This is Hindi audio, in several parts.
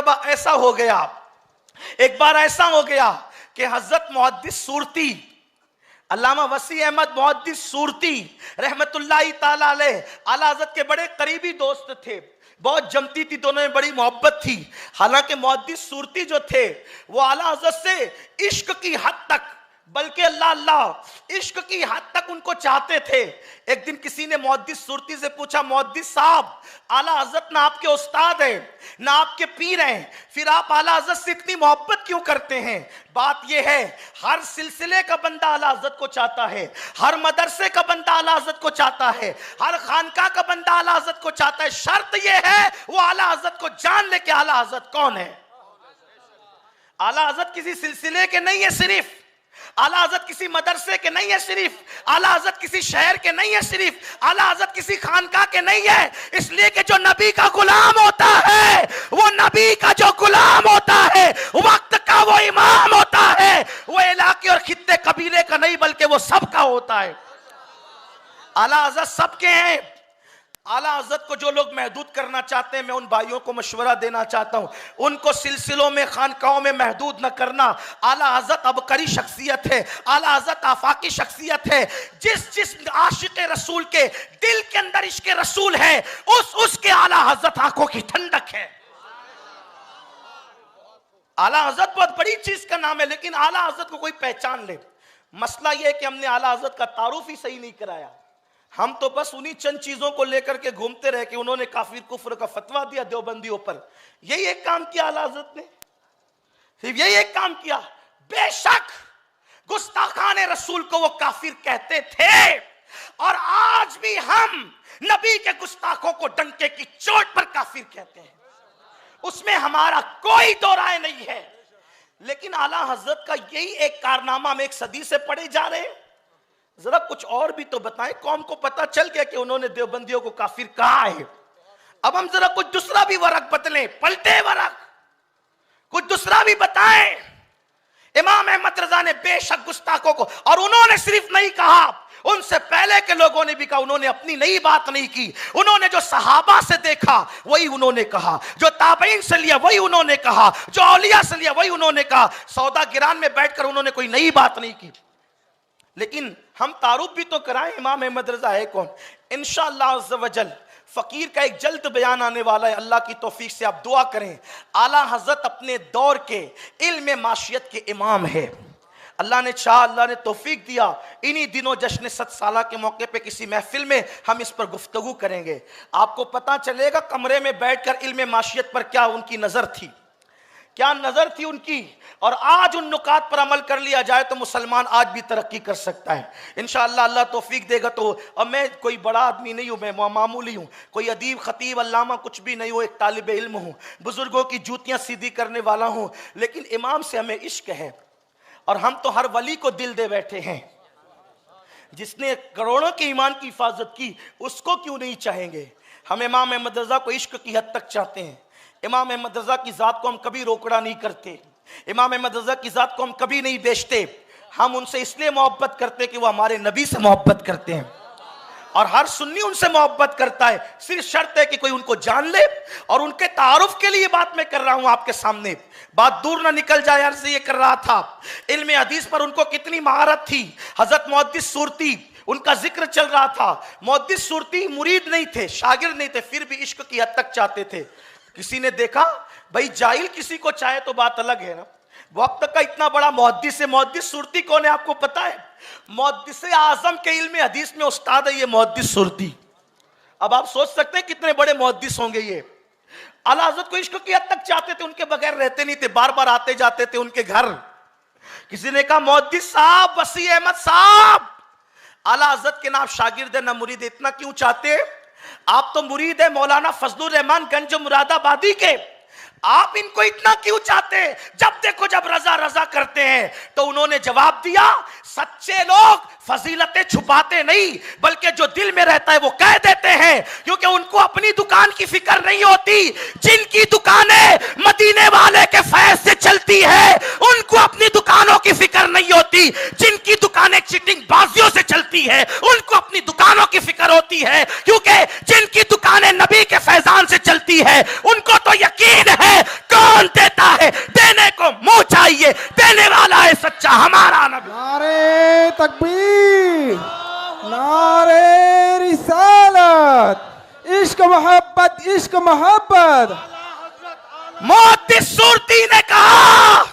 मरतबा ऐसा हो गया, एक बार ऐसा हो गया कि हजरत मुहद्दिस सूरती, अल्लामा वसी अहमद मुहद्दिस सूरती रहमतुल्लाहि ताला अलैह आला हज़रत के बड़े करीबी दोस्त थे, बहुत जमती थी, दोनों में बड़ी मोहब्बत थी। हालांकि मुहद्दिस सूरती जो थे वो आला हज़रत से इश्क की हद तक, बल्कि अल्लाह अल्लाह इश्क की हद तक उनको चाहते थे। एक दिन किसी ने मुहद्दिस सूरती से पूछा, मुहद्दिस साहब, आला हज़रत ना आपके उस्ताद हैं ना आपके पीर हैं, फिर आप आला हज़रत से इतनी मोहब्बत क्यों करते हैं? बात यह है, हर सिलसिले का बंदा आला हज़रत को चाहता है, हर मदरसे का बंदा आला हज़रत को चाहता है, हर खानका का बंदा आला हज़रत को चाहता है। शर्त यह है वो आला हज़रत को जान ले कि आला हज़रत कौन है। आला हज़रत किसी सिलसिले के नहीं है सिर्फ, आला हज़रत किसी मदरसे के नहीं है सिर्फ, आला हज़रत किसी शहर के नहीं है सिर्फ, आला हज़रत किसी खानका के नहीं है। इसलिए कि जो नबी का गुलाम होता है, वो नबी का जो गुलाम होता है, वक्त का वो इमाम होता है, वो इलाके और खित्ते कबीले का नहीं बल्कि वो सबका होता है। आला हज़रत सबके हैं। आला हज़रत को जो लोग महदूद करना चाहते हैं, मैं उन भाइयों को मशवरा देना चाहता हूं, उनको सिलसिलों में खानकाओं में महदूद न करना। आला हज़रत अबकरी शख्सियत है, आला हज़रत आफाकी शख्सियत है। जिस आशिक रसूल के दिल के अंदर इश्क रसूल है, उसके आला हज़रत आंखों की ठंडक है। आला हज़रत बहुत बड़ी चीज का नाम है, लेकिन आला हज़रत को कोई पहचान ले। मसला यह है कि हमने आला हज़रत का तारुफ ही सही नहीं कराया। हम तो बस उन्हीं चंद चीजों को लेकर के घूमते रहे कि उन्होंने काफिर कुफ्र का फतवा दिया देवबंदियों पर। यही एक काम किया आला हज़रत ने, सिर्फ यही एक काम किया। बेशक गुस्ताखान रसूल को वो काफिर कहते थे, और आज भी हम नबी के गुस्ताखों को डंके की चोट पर काफिर कहते हैं, उसमें हमारा कोई दो राय नहीं है। लेकिन आला हज़रत का यही एक कारनामा हम एक सदी से पढ़े जा रहे हैं। जरा कुछ और भी तो बताएं। कौम को पता चल गया कि उन्होंने देवबंदियों को काफिर कहा है। अब हम जरा कुछ दूसरा भी वरक बदलें, पलटे वरक, कुछ दूसरा भी बताएं। इमाम अहमद रजा ने बेशक गुस्ताखों को, और उन्होंने सिर्फ नहीं कहा, उनसे पहले के लोगों ने भी कहा, उन्होंने अपनी नई बात नहीं की। उन्होंने जो सहाबा से देखा वही उन्होंने कहा, जो ताबईन से लिया वही उन्होंने कहा, जो औलिया से लिया वही उन्होंने कहा। सौदा गिरान में बैठकर उन्होंने कोई नई बात नहीं की। लेकिन हम तारुफ भी तो कराएं, इमाम अहमद रजा है कौन। इंशाअल्लाह अज़्ज़ व जल फकीर का एक जल्द बयान आने वाला है, अल्लाह की तौफीक से आप दुआ करें। आला हज़रत अपने दौर के इल्म माशियत के इमाम है। अल्लाह ने चाहा, अल्लाह ने तौफीक दिया, इन्हीं दिनों जश्न 7 साल के मौके पे किसी महफिल में हम इस पर गुफ्तगू करेंगे। आपको पता चलेगा कमरे में बैठकर इल्म माशियत पर क्या उनकी नजर थी, क्या नजर थी उनकी। और आज उन नुकात पर अमल कर लिया जाए तो मुसलमान आज भी तरक्की कर सकता है इंशाअल्लाह। अल्लाह तौफीक देगा तो। अब मैं कोई बड़ा आदमी नहीं हूँ, मैं मामूली हूँ, कोई अदीब खतीब अल्लामा कुछ भी नहीं हूँ, एक तालिब इल्म हूँ, बुजुर्गों की जूतियाँ सीधी करने वाला हूँ। लेकिन इमाम से हमें इश्क है, और हम तो हर वली को दिल दे बैठे हैं। जिसने करोड़ों के ईमान की हिफाजत की, उसको क्यों नहीं चाहेंगे। हम इमाम अहमद रजा को इश्क की हद तक चाहते हैं। इमाम अहमद रजा की ज़ात को हम कभी रोकड़ा नहीं करते, इमाम अहमद रजा की ज़ात को हम कभी नहीं बेचते। हम उनसे इसलिए मोहब्बत करते हैं कि वो हमारे नबी से मोहब्बत करते हैं, और हर सुन्नी उनसे मोहब्बत करता है। सिर्फ शर्त है कि कोई उनको जान ले, और उनके तारुफ के लिए बात मैं कर रहा हूं आपके सामने, बात दूर ना निकल जाए। अर्ज़ ये कर रहा था, इल्म हदीस पर उनको कितनी महारत थी। हज़रत मुहद्दिस सूरती, उनका जिक्र चल रहा था। मुहद्दिस सूरती मुरीद नहीं थे, शागिर्द नहीं थे, फिर भी इश्क की हद तक चाहते थे। किसी ने देखा, भाई जाहिल किसी को चाहे तो बात अलग है ना, वक्त का इतना बड़ा मुहद्दिस है। मुहद्दिस सूरती कौन है आपको पता है? मुहद्दिस आजम के इल्म हदीस में उस्ताद है ये मुहद्दिस सूरती। अब आप सोच सकते हैं कितने बड़े मुहद्दिस होंगे ये। आला हज़रत को इश्क की हद तक चाहते थे, उनके बगैर रहते नहीं थे, बार बार आते जाते थे उनके घर। किसी ने कहा, मुहद्दिस साहब, वसी अहमद साहब, आला हज़रत के नाम शागिर्द है ना मुरीद, इतना क्यों चाहते? आप तो मुरीद है मौलाना फजलुर रहमान गंज मुरादाबादी के, आप इनको इतना क्यों चाहते? जब देखो जब रजा रजा करते हैं तो उन्होंने जवाब दिया, सच्चे लोग फजीलतें छुपाते नहीं, बल्कि जो दिल में रहता है वो कह देते हैं, क्योंकि उनको अपनी दुकान की फिक्र नहीं होती। जिनकी दुकानें मदीने वाले के फैज से चलती है, उनको अपनी दुकानों की फिक्र नहीं होती। जिनकी दुकानें चिटिंग बाजियों से चलती है, उनको अपनी दुकानों की फिक्र होती है, क्योंकि जिनकी दुकानें नबी के फैजान से चलती है, उनको तो यकीन है कौन मोहब्बत, इश्क मोहब्बत। मोहद्दिस सूरती ने कहा,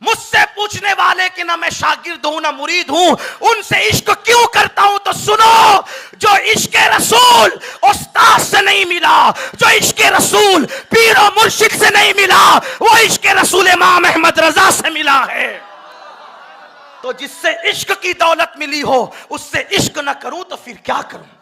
मुझसे पूछने वाले कि ना मैं शागिर्द हूं ना मुरीद हूं, उनसे इश्क क्यों करता हूं, तो सुनो, जो इश्क रसूल उस्ताद से नहीं मिला, जो इश्क रसूल पीर और मुर्शिद से नहीं मिला, वो इश्क रसूल इमाम अहमद रजा से मिला है। तो जिससे इश्क की दौलत मिली हो, उससे इश्क ना करूं तो फिर क्या करूं।